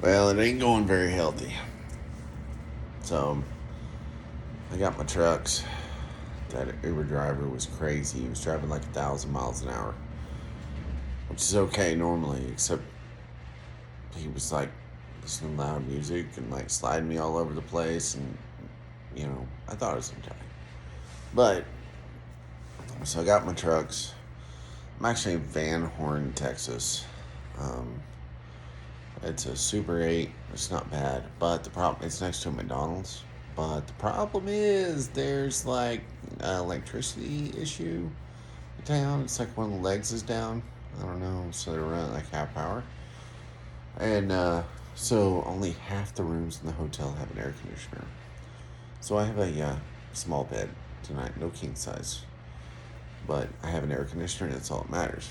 Well, it ain't going very healthy. So, I got my trucks. That Uber driver was crazy. He was driving like 1,000 miles an hour, which is okay normally, except he was like listening to loud music and like sliding me all over the place. And, I thought it was okay. But, so I got my trucks. I'm actually in Van Horn, Texas. Um, it's a Super 8. It's not bad, but the problem it's next to a McDonald's. But the problem is there's like an electricity issue in town. It's like one of the legs is down. I don't know, so they're running like half power, and so only half the rooms in the hotel have an air conditioner. So I have a small bed tonight, no king size, but I have an air conditioner, and that's all that matters.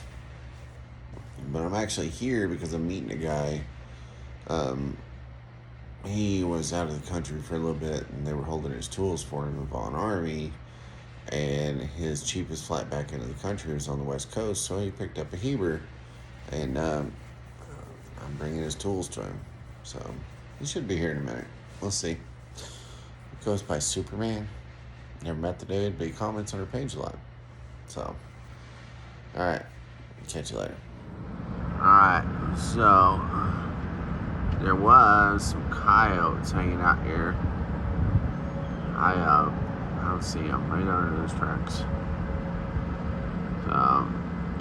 But I'm actually here because I'm meeting a guy. Um, he was out of the country for a little bit, and they were holding his tools for him in Von Army. And his cheapest flight back into the country was on the West Coast, so he picked up a Heber, and I'm bringing his tools to him. So he should be here in a minute. We'll see. It goes by Superman. Never met the dude, but he comments on her page a lot. So, all right. Catch you later. Alright, so there was some coyotes hanging out here. I don't see them right under those tracks. So,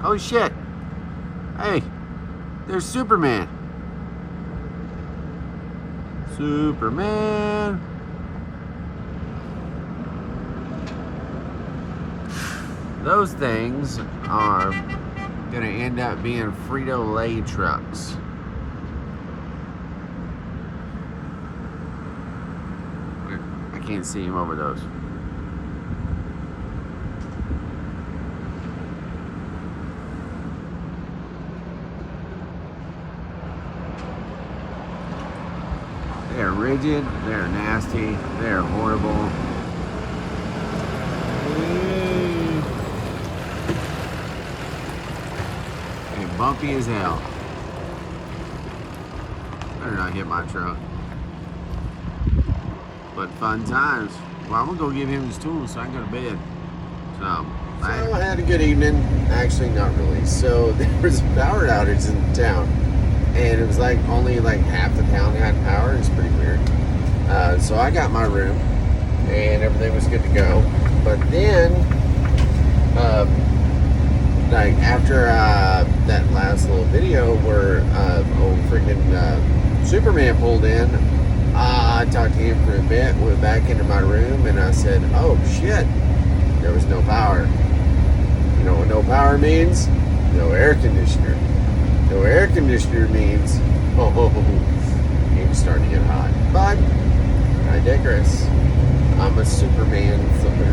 holy shit! Hey, there's Superman. Superman. Those things are gonna end up being Frito-Lay trucks. I can't see him over those. They're rigid, they're nasty, they're horrible. Bumpy as hell. Better not hit my truck. But fun times. Well, I'm gonna go give him his tools so I can go to bed. So I had a good evening. Actually, not really. So there was a power outage in town, and it was like only like half the town had power. It's pretty weird. So I got my room, and everything was good to go. But then, like after that last little video where old freaking Superman pulled in, I talked to him for a bit, went back into my room, and I said, oh shit, there was no power. You know what no power means? No air conditioner. No air conditioner means, it's starting to get hot. But I digress. I'm a Superman,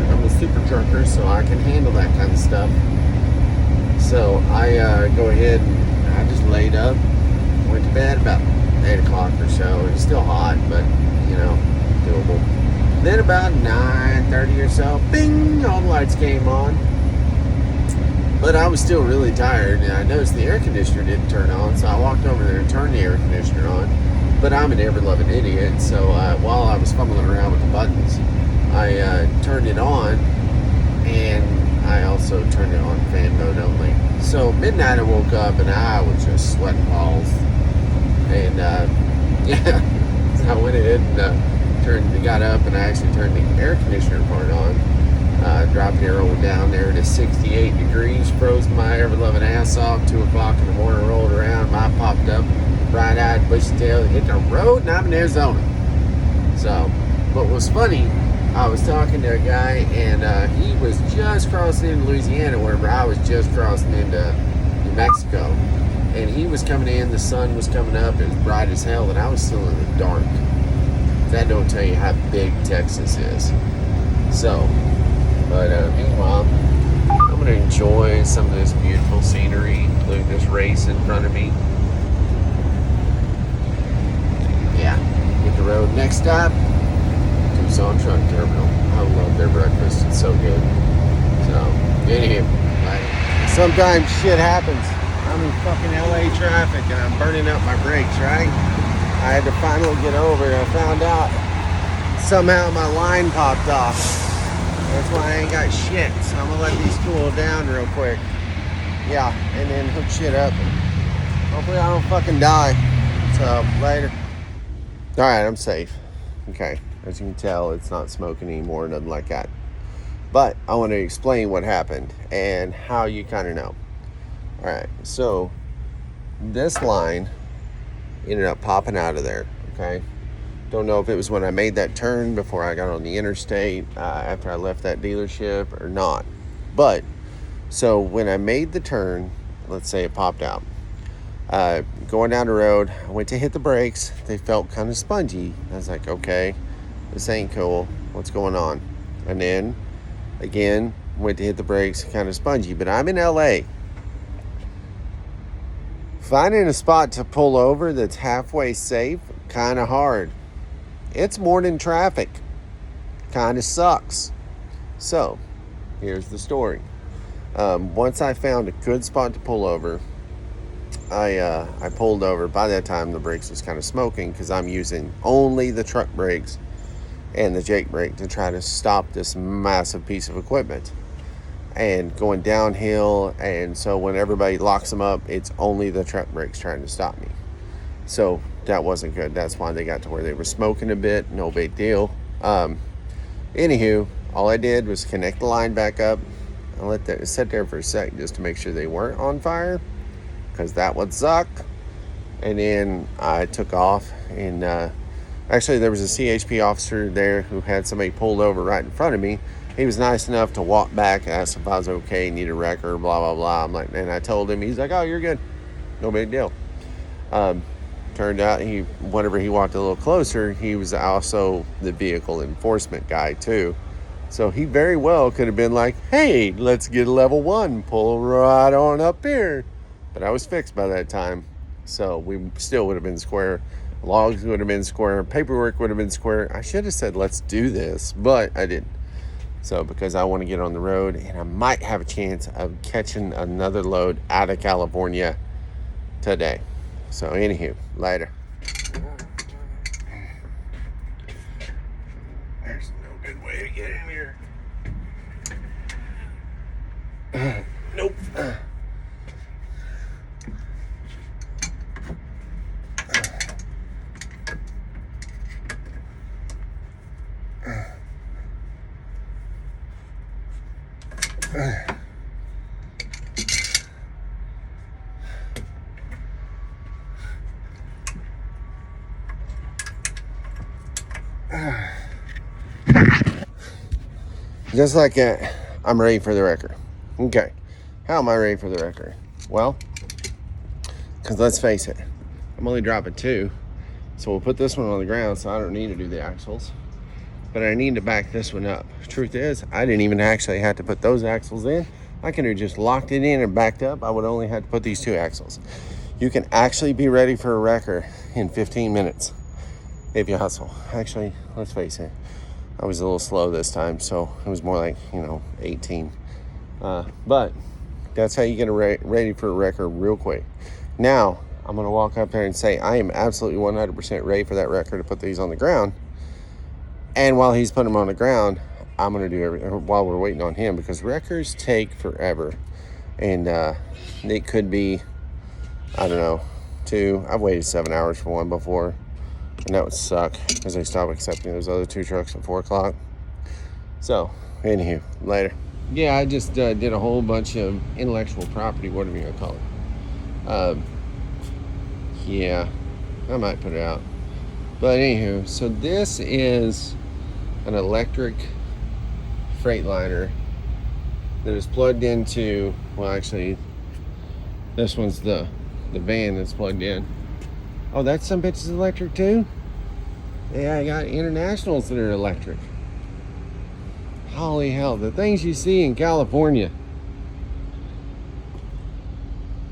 I'm a super trucker, so I can handle that kind of stuff. So I go ahead and I just laid up, went to bed about 8 o'clock or so. It's still hot, but doable. Then about 9:30 or so, bing, all the lights came on. But I was still really tired, and I noticed the air conditioner didn't turn on, so I walked over there and turned the air conditioner on. But I'm an ever-loving idiot, so while I was fumbling around with the buttons, I turned it on, and I also turned it on fan mode only. So midnight I woke up and I was just sweating balls. And so I went ahead and got up and I actually turned the air conditioner part on. Dropped it rolled down there to 68 degrees, froze my ever-loving ass off. 2 o'clock in the morning, rolled around, my popped up, bright-eyed, bushy-tailed, hit the road, and I'm in Arizona. So, what was funny, I was talking to a guy, and he was just crossing into Louisiana, wherever I was just crossing into New Mexico. And he was coming in, the sun was coming up, it was bright as hell, and I was still in the dark. That don't tell you how big Texas is. So, but meanwhile, I'm going to enjoy some of this beautiful scenery, including this race in front of me. Yeah, hit the road. Next stop, Tucson Truck Terminal. I love their breakfast. It's so good. So, anyway, sometimes shit happens. I'm in fucking LA traffic and I'm burning up my brakes, right? I had to finally get over it. I found out somehow my line popped off. That's why I ain't got shit. So I'm gonna let these cool down real quick. Yeah, and then hook shit up. Hopefully I don't fucking die. So later. Alright, I'm safe. Okay. As you can tell, it's not smoking anymore, nothing like that. But I want to explain what happened and how you kind of know. Alright, so this line ended up popping out of there. Okay. Don't know if it was when I made that turn before I got on the interstate, after I left that dealership or not. But, so when I made the turn, let's say it popped out. Going down the road, I went to hit the brakes. They felt kind of spongy. I was like, okay, this ain't cool. What's going on? And then, again, went to hit the brakes, kind of spongy. But I'm in LA. Finding a spot to pull over that's halfway safe, kind of hard. It's morning traffic. Kind of sucks. So, here's the story. Once I found a good spot to pull over, I pulled over. By that time, the brakes was kind of smoking because I'm using only the truck brakes and the Jake brake to try to stop this massive piece of equipment. And going downhill, and so when everybody locks them up, it's only the truck brakes trying to stop me. So that wasn't good. That's why they got to where they were smoking a bit. No big deal. Anywho, all I did was connect the line back up. I let that sit there for a second just to make sure they weren't on fire, because that would suck. And then I took off, and actually there was a CHP officer there who had somebody pulled over right in front of me. He was nice enough to walk back and ask if I was okay, need a record, blah, blah, blah. I'm like, and I told him, he's like, oh, you're good. No big deal. Turned out whenever he walked a little closer, he was also the vehicle enforcement guy too. So he very well could have been like, hey, let's get a level 1, pull right on up here. But I was fixed by that time. So we still would have been square. Logs would have been square. Paperwork would have been square. I should have said, let's do this, but I didn't. So because I want to get on the road, and I might have a chance of catching another load out of California today. So anywho, later. There's no good way to get in here. Nope. Just like that, I'm ready for the wrecker. Okay, how am I ready for the wrecker? Well, because let's face it, I'm only dropping 2. So we'll put this one on the ground, so I don't need to do the axles. But I need to back this one up. Truth is, I didn't even actually have to put those axles in. I could have just locked it in and backed up. I would only have to put these 2 axles. You can actually be ready for a wrecker in 15 minutes if you hustle. Actually, let's face it, I was a little slow this time, so it was more like, 18. But that's how you get ready for a wrecker real quick. Now, I'm going to walk up there and say I am absolutely 100% ready for that wrecker to put these on the ground. And while he's putting them on the ground, I'm going to do everything while we're waiting on him, because wreckers take forever. And it could be, I don't know, 2. I've waited 7 hours for one before. And that would suck because they stopped accepting those other 2 trucks at 4 o'clock. So, anywho, later. Yeah, I just did a whole bunch of intellectual property, whatever you want to call it. Yeah, I might put it out. But anywho, so this is an electric Freightliner that is plugged into, well, actually, this one's the van that's plugged in. Oh, that some bitch is electric too? Yeah, I got Internationals that are electric. Holy hell, the things you see in California.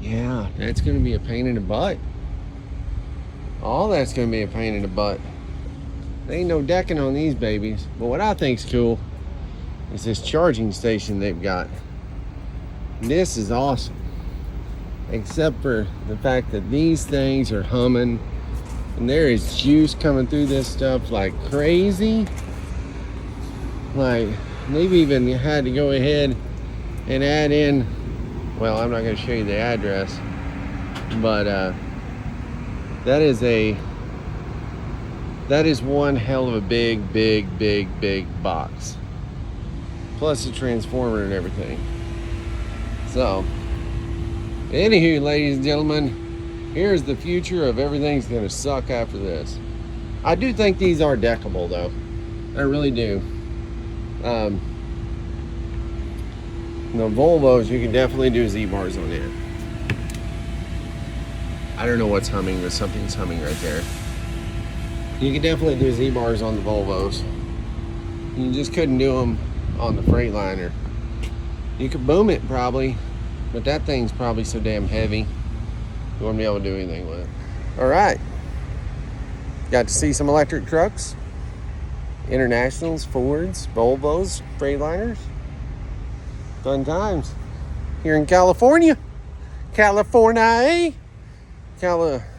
Yeah, that's going to be a pain in the butt. All that's going to be a pain in the butt. There ain't no decking on these babies. But what I think's cool is this charging station they've got. This is awesome. Except for the fact that these things are humming And there is juice coming through this stuff like crazy. Like, they've even had to go ahead and add in, well, I'm not going to show you the address, but that is one hell of a big box. Plus the transformer and everything. So, anywho, ladies and gentlemen, here's the future of everything's going to suck after this. I do think these are deckable, though. I really do. The Volvos, you can definitely do Z-bars on it. I don't know what's humming, but something's humming right there. You can definitely do Z-bars on the Volvos. You just couldn't do them on the Freightliner. You could boom it probably, but that thing's probably so damn heavy you wouldn't be able to do anything with it. All right. Got to see some electric trucks. Internationals, Fords, Volvos, Freightliners. Fun times here in California. California.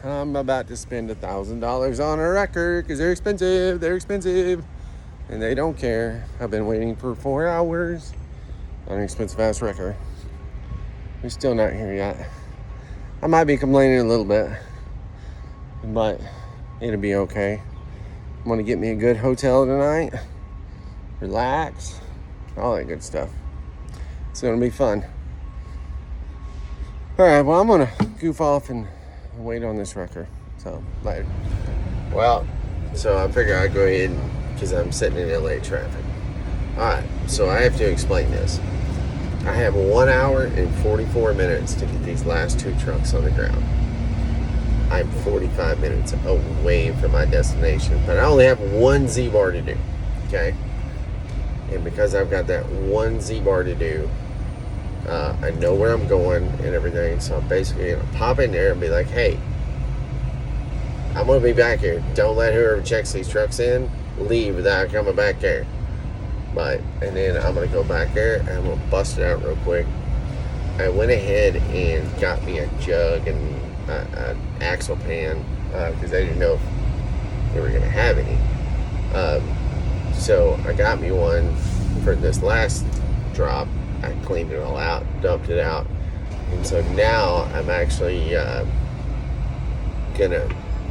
I'm about to spend $1,000 on a wrecker because they're expensive. They're expensive. And they don't care. I've been waiting for 4 hours on an expensive ass wrecker. We're still not here yet. I might be complaining a little bit, but it'll be okay. I'm going to get me a good hotel tonight. Relax. All that good stuff. It's going to be fun. All right, well, I'm going to goof off and wait on this wrecker. So, later. Well, so I figure I'd go ahead because I'm sitting in LA traffic. All right, so I have to explain this. I have 1 hour and 44 minutes to get these last two trucks on the ground. I'm 45 minutes away from my destination, but I only have one Z-bar to do, okay? And because I've got that one Z-bar to do, I know where I'm going and everything, so I'm basically going to pop in there and be like, hey, I'm going to be back here. Don't let whoever checks these trucks in leave without coming back there. And then I'm going to go back there and I'm going to bust it out real quick. I went ahead and got me a jug and an axle pan because I didn't know if they were going to have any. So I got me one for this last drop. I cleaned it all out, dumped it out, and so now I'm actually I'll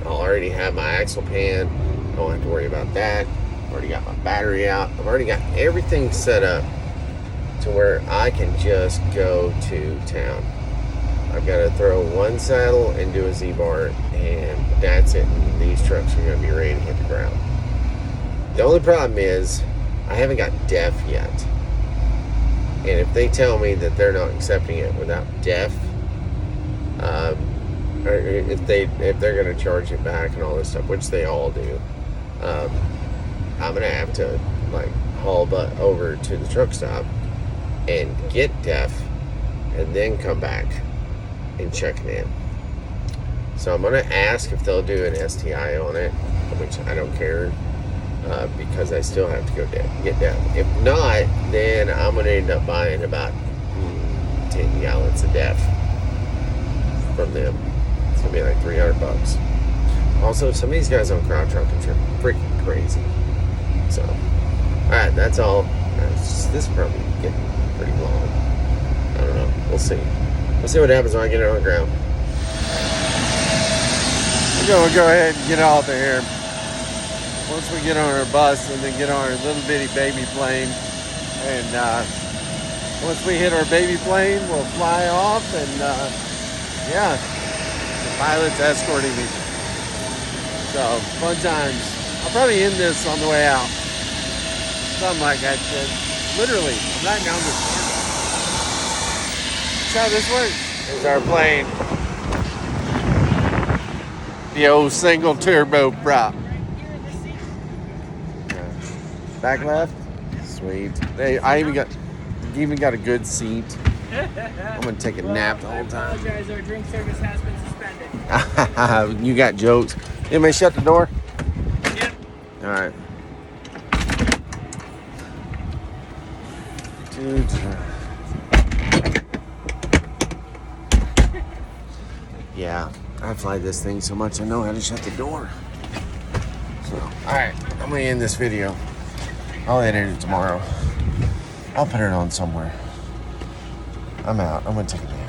already have my axle pan. I don't have to worry about that. I've already got my battery out. I've already got everything set up to where I can just go to town. I've got to throw one saddle and do a Z-bar, and that's it. And these trucks are going to be ready to hit the ground. The only problem is I haven't got DEF yet. And if they tell me that they're not accepting it without DEF, or if they're going to charge it back and all this stuff, which they all do, I'm going to have to haul butt over to the truck stop and get DEF and then come back and check it in. So I'm going to ask if they'll do an STI on it, which I don't care. Because I still have to go get down. If not, then I'm going to end up buying about 10 gallons of DEF from them. It's going to be like $300. Also, some of these guys on crowd truckers are freaking crazy. So, alright, that's all. This is probably getting pretty long. I don't know. We'll see. We'll see what happens when I get it on the ground. We're going to go ahead and get out of here. Once we get on our bus and then get on our little bitty baby plane, and once we hit our baby plane, we'll fly off, and yeah, the pilot's escorting me. So, fun times. I'll probably end this on the way out. Something like that shit. Literally, I'm not down this camera. That's how this works. Here's our plane. The old single turbo prop. Back left? Sweet. Hey, I even got a good seat. I'm gonna take a nap the whole time. I apologize, our drink service has been suspended. You got jokes. Anybody shut the door? Yep. Alright. Yeah. I fly this thing so much I know how to shut the door. So, alright, I'm gonna end this video. I'll edit it tomorrow. I'll put it on somewhere. I'm out. I'm gonna take a nap.